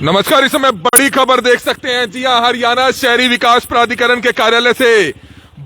नमस्कार। इस समय बड़ी खबर देख सकते हैं। जी हां, हरियाणा शहरी विकास प्राधिकरण के कार्यालय से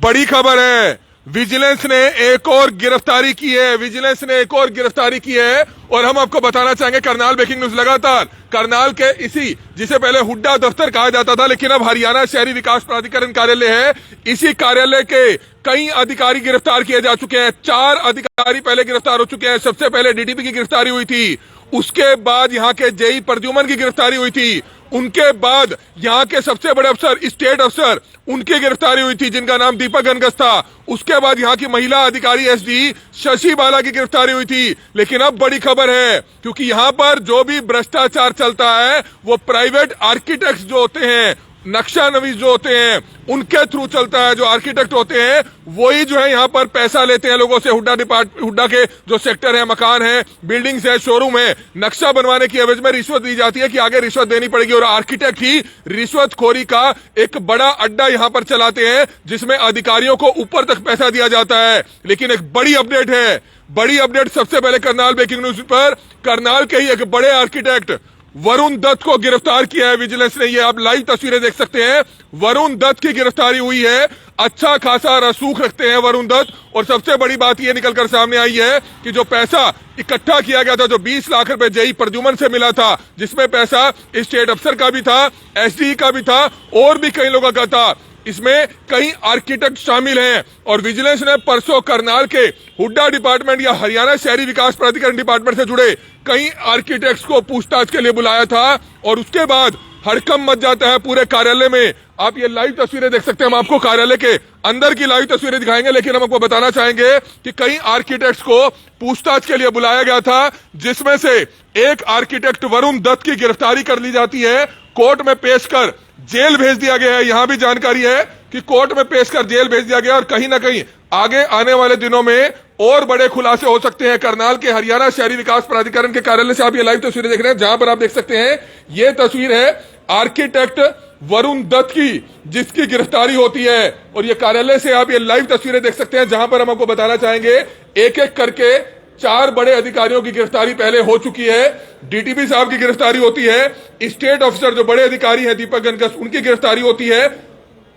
बड़ी खबर है। विजिलेंस ने एक और गिरफ्तारी की है। विजिलेंस ने एक और गिरफ्तारी की है और हम आपको बताना चाहेंगे करनाल ब्रेकिंग न्यूज लगातार करनाल के इसी जिसे पहले हुड्डा दफ्तर कहा जाता था लेकिन अब हरियाणा शहरी विकास प्राधिकरण कार्यालय है। इसी कार्यालय के कई अधिकारी गिरफ्तार किए जा चुके हैं। 4 अधिकारी पहले गिरफ्तार हो चुके हैं। सबसे पहले डीटीपी की गिरफ्तारी हुई थी, उसके बाद यहां के जेई प्रद्युमन की गिरफ्तारी हुई थी, उनके बाद यहां के सबसे बड़े अफसर स्टेट अफसर उनकी गिरफ्तारी हुई थी जिनका नाम दीपक गणगस था। उसके बाद यहां की महिला अधिकारी एसडी शशि बाला की गिरफ्तारी हुई थी। लेकिन अब बड़ी खबर है क्योंकि यहां पर जो भी भ्रष्टाचार चलता है वो प्राइवेट आर्किटेक्ट्स जो होते हैं, नक्शा नवीस जो होते हैं, उनके थ्रू चलता है। जो आर्किटेक्ट होते हैं वही जो है यहाँ पर पैसा लेते हैं लोगों से। हुड्डा के जो सेक्टर है, मकान है, बिल्डिंग्स है, शोरूम है, नक्शा बनवाने की एवज में रिश्वत दी जाती है कि आगे रिश्वत देनी पड़ेगी और आर्किटेक्ट ही रिश्वतखोरी का एक बड़ा अड्डा यहाँ पर चलाते हैं जिसमें अधिकारियों को ऊपर तक पैसा दिया जाता है। लेकिन एक बड़ी अपडेट है। बड़ी अपडेट सबसे पहले करनाल ब्रेकिंग न्यूज पर करनाल के ही एक बड़े आर्किटेक्ट वरुण दत्त को गिरफ्तार किया है विजिलेंस ने। ये आप लाइव तस्वीरें देख सकते हैं। वरुण दत्त की गिरफ्तारी हुई है। अच्छा खासा रसूख रखते हैं वरुण दत्त और सबसे बड़ी बात यह निकलकर सामने आई है कि जो पैसा इकट्ठा किया गया था, जो 20 लाख रुपए जेई प्रद्युमन से मिला था, जिसमें पैसा स्टेट अफसर का भी था, एसडी का भी था और भी कई लोगों का था, इसमें कई आर्किटेक्ट शामिल हैं। और विजिलेंस ने परसों करनाल के हुड्डा डिपार्टमेंट या हरियाणा शहरी विकास प्राधिकरण डिपार्टमेंट से जुड़े कई आर्किटेक्ट्स को पूछताछ के लिए बुलाया था और उसके बाद हड़कंप मच जाता है पूरे कार्यालय में। आप ये लाइव तस्वीरें देख सकते हैं। हम आपको कार्यालय के अंदर की लाइव तस्वीरें दिखाएंगे लेकिन हम आपको बताना चाहेंगे कि कई आर्किटेक्ट्स को पूछताछ के लिए बुलाया गया था जिसमें से एक आर्किटेक्ट वरुण दत्त की गिरफ्तारी कर ली जाती है, कोर्ट में पेश कर जेल भेज दिया गया है। यहां भी जानकारी है कि कोर्ट में पेश कर जेल भेज दिया गया और कहीं ना कहीं आगे आने वाले दिनों में और बड़े खुलासे हो सकते हैं। करनाल के हरियाणा शहरी विकास प्राधिकरण के कार्यालय से आप ये लाइव तस्वीरें देख रहे हैं जहां पर आप देख सकते हैं ये तस्वीर है आर्किटेक्ट वरुण दत्त की जिसकी गिरफ्तारी होती है। और ये कार्यालय से आप ये लाइव तस्वीरें देख सकते हैं जहां पर हम आपको बताना चाहेंगे एक एक करके 4 बड़े अधिकारियों की गिरफ्तारी पहले हो चुकी है। डीटीपी साहब की गिरफ्तारी होती है, स्टेट अफसर जो बड़े अधिकारी हैं दीपक गणगस उनकी गिरफ्तारी होती है,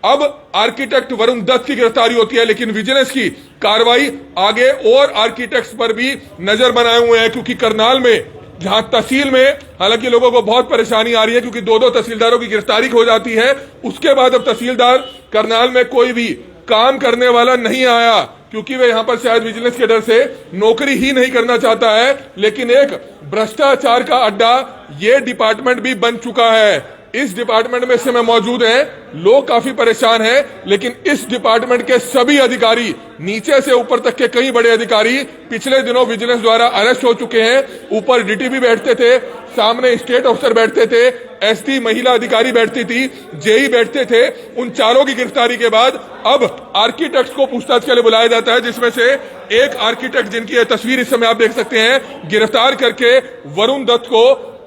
अब आर्किटेक्ट वरुण दत्त की गिरफ्तारी होती है। लेकिन विजिलेंस की कार्रवाई आगे और आर्किटेक्ट्स पर भी नजर बनाए हुए हैं क्योंकि करनाल में जहां तहसील में हालांकि लोगों को बहुत परेशानी आ रही है क्योंकि 2-2 तहसीलदारों की गिरफ्तारी हो जाती है, उसके बाद अब तहसीलदार करनाल में कोई भी काम करने वाला नहीं आया क्योंकि वे यहां पर शायद विजिलेंस के डर से नौकरी ही नहीं करना चाहता है। लेकिन एक भ्रष्टाचार का अड्डा ये डिपार्टमेंट भी बन चुका है। इस डिपार्टमेंट में इस समय मौजूद हैं लोग, काफी परेशान हैं लेकिन इस डिपार्टमेंट के सभी अधिकारी नीचे से ऊपर तक के कई बड़े अधिकारी पिछले दिनों विजिलेंस द्वारा अरेस्ट हो चुके हैं। ऊपर डीटीपी बैठते थे, सामने स्टेट अफसर बैठते थे, एसडी महिला अधिकारी बैठती थी, जेई बैठते थे। उन चारों की गिरफ्तारी के बाद अब आर्किटेक्ट्स को पूछताछ के लिए बुलाया जाता है जिसमें से एक आर्किटेक्ट जिनकी यह तस्वीर इस समय आप देख सकते हैं गिरफ्तार करके वरुण दत्त को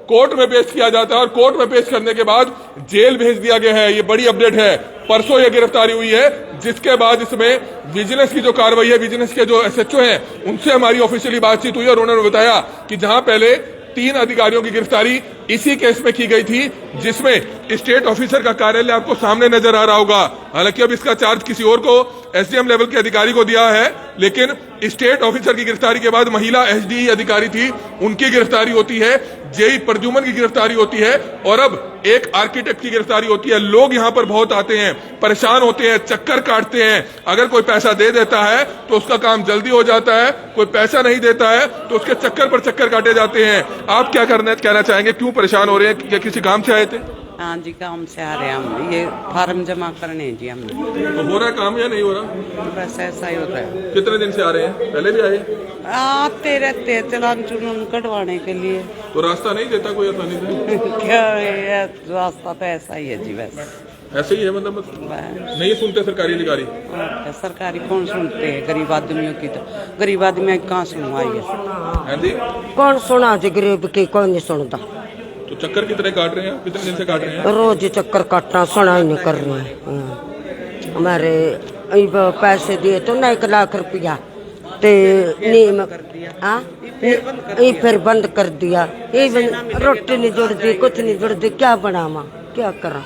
कोर्ट में पेश किया जाता है और कोर्ट में पेश करने के बाद जेल भेज दिया गया है। ये बड़ी अपडेट है। परसों यह गिरफ्तारी हुई है जिसके बाद इसमें विजिलेंस की जो कार्रवाई है, विजिलेंस के जो एसएचओ हैं उनसे हमारी ऑफिशियली बातचीत हुई और उन्होंने बताया कि जहां पहले 3 अधिकारियों की गिरफ्तारी इसी केस में की गई थी जिसमें स्टेट ऑफिसर का कार्यालय आपको सामने नजर आ रहा होगा। हालांकि अब इसका चार्ज किसी और को एसडीएम लेवल के अधिकारी को दिया है लेकिन स्टेट ऑफिसर की गिरफ्तारी के बाद महिला एसडी अधिकारी थी उनकी गिरफ्तारी होती है, जेई प्रद्युमन की गिरफ्तारी होती है और अब एक आर्किटेक्ट की गिरफ्तारी होती है। लोग यहां पर बहुत आते हैं, परेशान होते हैं, चक्कर काटते हैं। अगर कोई पैसा दे देता है तो उसका काम जल्दी हो जाता है, कोई पैसा नहीं देता है तो उसके चक्कर पर चक्कर काटे जाते हैं। आप क्या कहना चाहेंगे, क्यों परेशान हो रहे हैं? क्या किसी काम से आए थे? हाँ जी, काम से आ रहे हैं हम। ये फार्म जमा करने जी हमने। तो हो रहा है काम या नहीं हो रहा? बस ऐसा ही होता है। कितने दिन से आ रहे हैं? पहले भी आए? आते रहते हैं चालान चुनान कटवाने के लिए। तो रास्ता नहीं देता कोई आसानी से? क्या है, रास्ता तो ऐसा ही है जी, बस ऐसे ही है। मतलब नहीं सुनते सरकारी अधिकारी? सरकारी कौन सुनते हैं गरीब आदमियों की? तो गरीब आदमी कहाँ सुनवाई है? कौन सुना जी, गरीब की कोई नहीं सुनता। तो चक्कर कितने काट रहे हैं? कितने दिन से काट रहे हैं? रोज ही चक्कर काटना, सुना ही नहीं कर रहे हैं। हमारे पैसे दिए तो ना 1 लाख रुपया ते नीम हाँ ये फिर बंद कर दिया। ये रोटी नहीं जुड़ती, कुछ नहीं जुड़ती, क्या बनावा, क्या करा।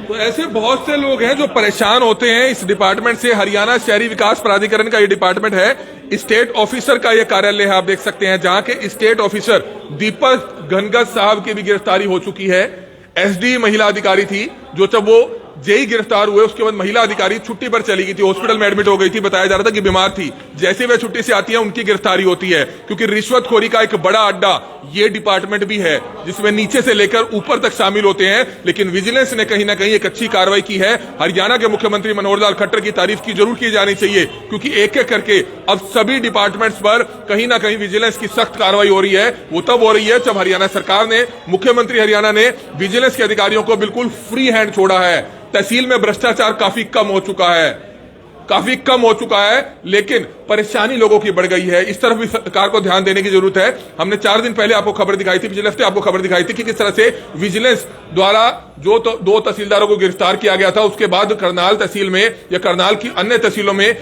तो ऐसे बहुत से लोग हैं जो परेशान होते हैं इस डिपार्टमेंट से। हरियाणा शहरी विकास प्राधिकरण का ये डिपार्टमेंट है। स्टेट ऑफिसर का ये कार्यालय है, आप देख सकते हैं, जहां के स्टेट ऑफिसर दीपक घनगत साहब की भी गिरफ्तारी हो चुकी है। एसडी महिला अधिकारी थी जो जब वो जेई गिरफ्तार हुए उसके बाद महिला अधिकारी छुट्टी पर चली गई थी, हॉस्पिटल में एडमिट हो गई थी, बताया जा रहा था कि बीमार थी। जैसे वे छुट्टी से आती है उनकी गिरफ्तारी होती है, क्योंकि रिश्वतखोरी का एक बड़ा अड्डा ये डिपार्टमेंट भी है जिसमें नीचे से लेकर ऊपर तक शामिल होते हैं। लेकिन विजिलेंस ने कहीं ना कहीं एक अच्छी कार्रवाई की है। हरियाणा के मुख्यमंत्री मनोहर लाल खट्टर की तारीफ की जरूर की जानी चाहिए, क्योंकि एक एक करके अब सभी डिपार्टमेंट्स पर कहीं ना कहीं विजिलेंस की सख्त कार्रवाई हो रही है। वो तब हो रही है जब हरियाणा सरकार ने, मुख्यमंत्री हरियाणा ने विजिलेंस के अधिकारियों को बिल्कुल फ्री हैंड छोड़ा है। तहसील में भ्रष्टाचार काफी कम हो चुका है, लेकिन परेशानी लोगों की बढ़ गई है। इस तरफ भी सरकार को ध्यान देने की जरूरत है। हमने 4 दिन पहले आपको खबर दिखाई थी, पिछले हफ्ते आपको खबर दिखाई थी कि किस तरह से विजिलेंस द्वारा जो 2 तहसीलदारों को गिरफ्तार किया गया था। उसके बाद करनाल तहसील में या करनाल की अन्य तहसीलों में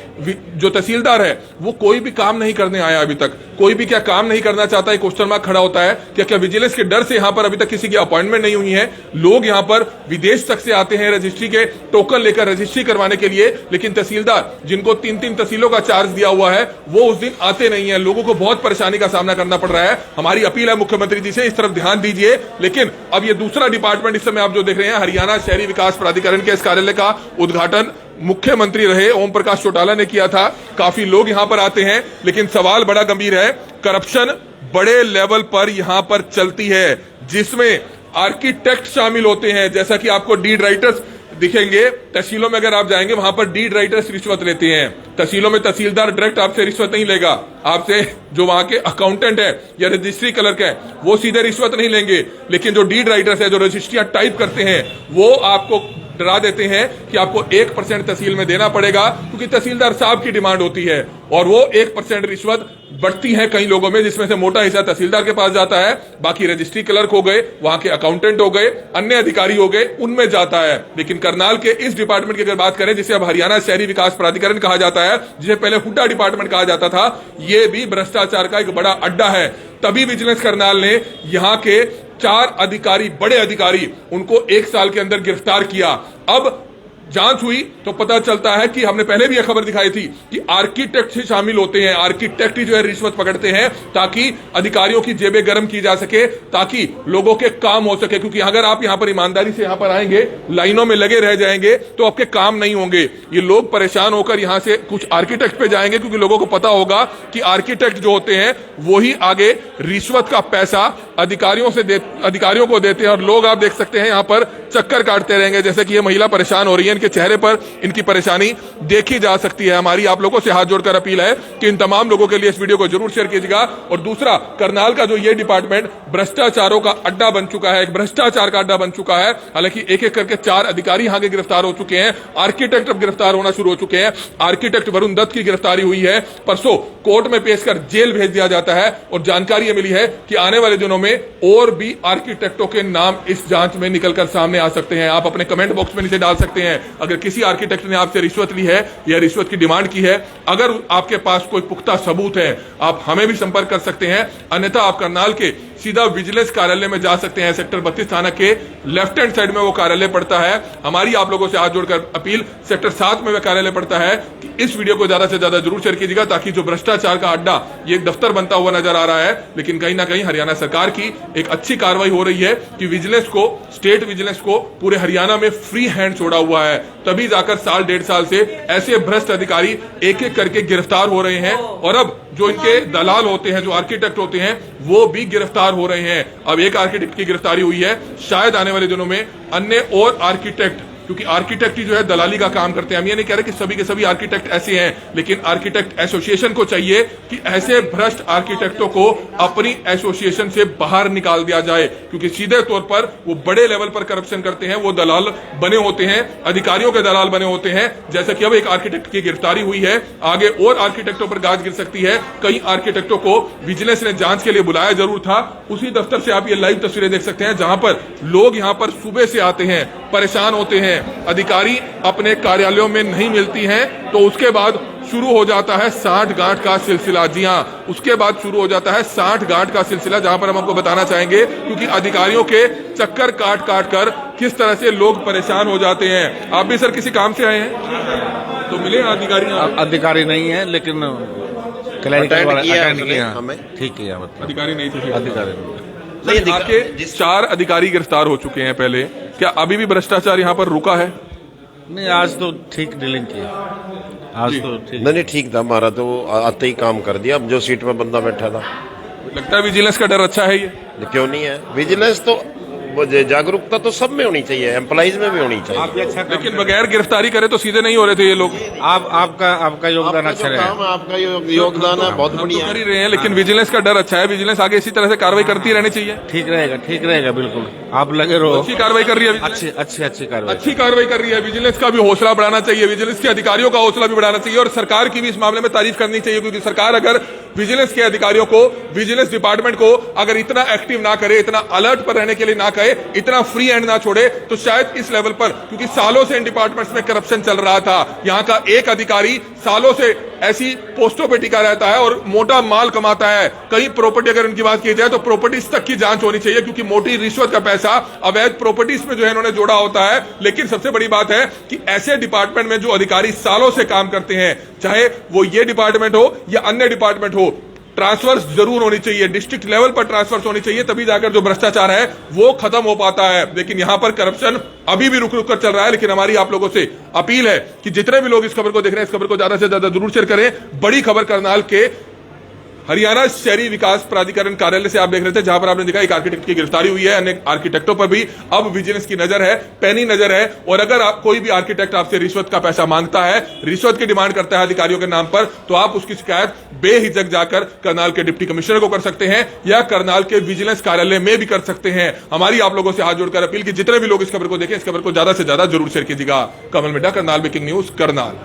जो तहसीलदार है वो कोई भी काम नहीं करने आया अभी तक। कोई भी क्या काम नहीं करना चाहता है, क्वेश्चन मार्क खड़ा होता है। क्या विजिलेंस के डर से यहां पर अभी तक किसी की अपॉइंटमेंट नहीं हुई है? लोग यहां पर विदेश तक से आते हैं रजिस्ट्री के टोकन लेकर रजिस्ट्री करवाने के लिए, लेकिन तहसीलदार जिनको 3-3 तहसीलों का चार्ज दिया हुआ है वो उस दिन आते नहीं है। लोगों को बहुत परेशानी का सामना करना पड़ रहा है। हमारी अपील है मुख्यमंत्री जी से, इस तरफ ध्यान दीजिए। लेकिन अब ये दूसरा डिपार्टमेंट इस समय आप जो देख रहे हैं, हरियाणा शहरी विकास प्राधिकरण के इस कार्यालय का उद्घाटन मुख्यमंत्री रहे ओम प्रकाश चौटाला ने किया था। काफी लोग यहां पर आते हैं, लेकिन सवाल बड़ा गंभीर है। करप्शन बड़े लेवल पर यहां पर चलती है, जिसमें आर्किटेक्ट शामिल होते हैं। जैसा कि आपको डीड राइटर्स दिखेंगे, तहसीलों में अगर आप जाएंगे वहां पर डीड राइटर्स रिश्वत लेते हैं। तहसीलों में तहसीलदार डायरेक्ट आपसे रिश्वत नहीं लेगा, आपसे जो वहां के अकाउंटेंट है या रजिस्ट्री क्लर्क है वो सीधे रिश्वत नहीं लेंगे। लेकिन जो डीड राइटर्स है, जो रजिस्ट्रियां टाइप करते हैं, वो आपको डरा देते हैं कि आपको 1% तहसील में देना पड़ेगा, क्योंकि तहसीलदार साहब की डिमांड होती है। और वो 1% रिश्वत बढ़ती है कई लोगों में, जिसमें से मोटा हिस्सा तहसीलदार के पास जाता है, बाकी रजिस्ट्री क्लर्क हो गए, वहां के अकाउंटेंट हो गए, अन्य अधिकारी हो गए, उनमें जाता है। लेकिन करनाल के इस डिपार्टमेंट की अगर बात करें, जिसे अब हरियाणा शहरी विकास प्राधिकरण कहा जाता है, जिसे पहले हुड्डा डिपार्टमेंट कहा जाता था, ये भी भ्रष्टाचार का एक बड़ा अड्डा है। तभी विजिलेंस करनाल ने यहाँ के 4 अधिकारी, बड़े अधिकारी, उनको 1 साल के अंदर गिरफ्तार किया। अब जांच हुई तो पता चलता है कि हमने पहले भी यह खबर दिखाई थी कि आर्किटेक्ट ही शामिल होते हैं। आर्किटेक्ट ही जो है रिश्वत पकड़ते हैं, ताकि अधिकारियों की जेबें गर्म की जा सके, ताकि लोगों के काम हो सके। क्योंकि अगर आप यहां पर ईमानदारी से यहां पर आएंगे, लाइनों में लगे रह जाएंगे, तो आपके काम नहीं होंगे। ये लोग परेशान होकर यहां से कुछ आर्किटेक्ट पे जाएंगे, क्योंकि लोगों को पता होगा कि आर्किटेक्ट जो होते हैं वो ही आगे रिश्वत का पैसा अधिकारियों को देते हैं। और लोग आप देख सकते हैं यहां पर चक्कर काटते रहेंगे। जैसे कि ये महिला परेशान हो रही है, इनके चेहरे पर इनकी परेशानी देखी जा सकती है। हमारी आप लोगों से हाथ जोड़कर अपील है कि इन तमाम लोगों के लिए इस वीडियो को जरूर शेयर कीजिएगा। और दूसरा, करनाल का जो ये डिपार्टमेंट भ्रष्टाचारों का अड्डा बन चुका है, एक भ्रष्टाचार का अड्डा बन चुका है। हालांकि एक एक करके 4 अधिकारी यहां के गिरफ्तार हो चुके हैं, आर्किटेक्ट अब गिरफ्तार होना शुरू हो चुके हैं। आर्किटेक्ट वरुण दत्त की गिरफ्तारी हुई है, परसों कोर्ट में पेश कर जेल भेज दिया जाता है। और जानकारी यह मिली है कि आने वाले दिनों में और भी आर्किटेक्टों के नाम इस जांच में निकलकर सामने आ सकते हैं। आप अपने कमेंट बॉक्स में नीचे डाल सकते हैं, अगर किसी आर्किटेक्ट ने आपसे रिश्वत ली है या रिश्वत की डिमांड की है। अगर आपके पास कोई पुख्ता सबूत है, आप हमें भी संपर्क कर सकते हैं। अन्यथा आप करनाल के सीधा विजिलेंस कार्यालय में जा सकते हैं। सेक्टर 32 थाना के लेफ्ट हैंड साइड में वो कार्यालय पड़ता है। हमारी आप लोगों से हाथ जोड़कर अपील, सेक्टर 7 में वह कार्यालय पड़ता है, कि इस वीडियो को ज्यादा से ज्यादा जरूर शेयर कीजिएगा, ताकि जो भ्रष्टाचार का अड्डा ये एक दफ्तर बनता हुआ नजर आ रहा है, लेकिन कहीं ना कहीं हरियाणा सरकार की एक अच्छी कार्रवाई हो रही है कि विजिलेंस को, स्टेट विजिलेंस को पूरे हरियाणा में फ्री हैंड छोड़ा हुआ है। तभी जाकर 1.5 साल से ऐसे भ्रष्ट अधिकारी एक एक करके गिरफ्तार हो रहे हैं। और अब जो इनके दलाल होते हैं, जो आर्किटेक्ट होते हैं, वो भी गिरफ्तार हो रहे हैं। अब एक आर्किटेक्ट की गिरफ्तारी हुई है, शायद आने वाले दिनों में अन्य और आर्किटेक्ट, क्योंकि आर्किटेक्ट ही जो है दलाली का काम करते हैं। हम ये नहीं कह रहे कि सभी के सभी आर्किटेक्ट ऐसे हैं, लेकिन आर्किटेक्ट एसोसिएशन को चाहिए कि ऐसे भ्रष्ट आर्किटेक्टों को अपनी एसोसिएशन से बाहर निकाल दिया जाए, क्योंकि सीधे तौर पर वो बड़े लेवल पर करप्शन करते हैं, वो दलाल बने होते हैं, अधिकारियों के दलाल बने होते हैं। जैसे कि अब एक आर्किटेक्ट की गिरफ्तारी हुई है, आगे और आर्किटेक्टों पर गाज गिर सकती है। कई आर्किटेक्टों को विजिलेंस ने जांच के लिए बुलाया जरूर था। उसी दफ्तर से आप ये लाइव तस्वीरें देख सकते हैं, जहां पर लोग यहां पर सुबह से आते हैं, परेशान होते हैं। अधिकारी अपने कार्यालयों में नहीं मिलती हैं, तो उसके बाद शुरू हो जाता है 60 गांठ का सिलसिला। जी हां, उसके बाद शुरू हो जाता है 60 गांठ का सिलसिला, जहां पर हम आपको बताना चाहेंगे, क्योंकि अधिकारियों के चक्कर काट काट कर किस तरह से लोग परेशान हो जाते हैं। आप भी सर किसी काम से आए हैं तो मिले अधिकारी? अधिकारी नहीं है, लेकिन अटेंड किया उसने हमें। ठीक है, मतलब अधिकारी नहीं थे। अधिकारी सर, आपके 4 अधिकारी गिरफ्तार हो चुके हैं पहले, क्या अभी भी भ्रष्टाचार यहाँ पर रुका है? नहीं, आज तो ठीक डीलिंग की, आज तो ठीक। नहीं ठीक था, हमारा तो आते ही काम कर दिया। अब जो सीट में बंदा बैठा था, लगता है विजिलेंस का डर अच्छा है ये? क्यों नहीं है? विजिलेंस तो वो जागरूकता तो सब में होनी चाहिए, एम्प्लॉइज में भी होनी चाहिए। आप भी अच्छा काम लेकिन बगैर गिरफ्तारी करे तो सीधे नहीं हो रहे थे ये लोग। आपका योगदान अच्छा रहा। आपका योगदान है, बहुत हम बढ़िया तो कर ही रहे हैं, लेकिन विजिलेंस का डर अच्छा है। विजिलेंस आगे इसी तरह से कार्रवाई करती रहनी चाहिए। ठीक रहेगा, बिल्कुल आप लगे रहो। अच्छी कार्रवाई कर रही है विजिलेंस। अच्छी कार्रवाई, अच्छी कार्रवाई कर रही है। विजिलेंस का भी हौसला बढ़ाना चाहिए, विजिलेंस के अधिकारियों का हौसला भी बढ़ाना चाहिए, और सरकार की भी इस मामले में तारीफ करनी चाहिए, क्योंकि सरकार अगर विजिलेंस के अधिकारियों को, विजिलेंस डिपार्टमेंट को अगर इतना एक्टिव ना करे, इतना अलर्ट पर रहने के लिए ना कहे, इतना फ्री हैंड ना छोड़े, तो शायद इस लेवल पर, क्योंकि सालों से इन डिपार्टमेंट्स में करप्शन चल रहा था, यहां का एक अधिकारी सालों से ऐसी पोस्टों पे टिका रहता है और मोटा माल कमाता है। कई प्रॉपर्टी अगर उनकी बात की जाए तो प्रॉपर्टीज तक की जांच होनी चाहिए, क्योंकि मोटी रिश्वत का पैसा अवैध प्रॉपर्टीज में जो है इन्होंने जोड़ा होता है। लेकिन सबसे बड़ी बात है कि ऐसे डिपार्टमेंट में जो अधिकारी सालों से काम करते हैं, चाहे वो ये डिपार्टमेंट हो या अन्य डिपार्टमेंट हो, ट्रांसफर्स जरूर होनी चाहिए, डिस्ट्रिक्ट लेवल पर ट्रांसफर्स होनी चाहिए, तभी जाकर जो भ्रष्टाचार है वो खत्म हो पाता है। लेकिन यहां पर करप्शन अभी भी रुक रुक कर चल रहा है। लेकिन हमारी आप लोगों से अपील है कि जितने भी लोग इस खबर को देख रहे हैं, इस खबर को ज्यादा से ज्यादा जरूर शेयर करें। बड़ी खबर करनाल के हरियाणा शहरी विकास प्राधिकरण कार्यालय से आप देख रहे थे, जहां पर आपने देखा एक आर्किटेक्ट की गिरफ्तारी हुई है। अन्य आर्किटेक्टों पर भी अब विजिलेंस की नजर है, पैनी नजर है। और अगर आप कोई भी आर्किटेक्ट आपसे रिश्वत का पैसा मांगता है, रिश्वत की डिमांड करता है अधिकारियों के नाम पर, तो आप उसकी शिकायत बेहिचक जाकर करनाल के डिप्टी कमिश्नर को कर सकते हैं या करनाल के विजिलेंस कार्यालय में भी कर सकते हैं। हमारी आप लोगों से हाथ जोड़कर अपील कि जितने भी लोग इस खबर को देखें, इस खबर को ज्यादा से ज्यादा जरूर शेयर कीजिएगा। कमल मिड्डा, करनाल ब्रेकिंग न्यूज, करनाल।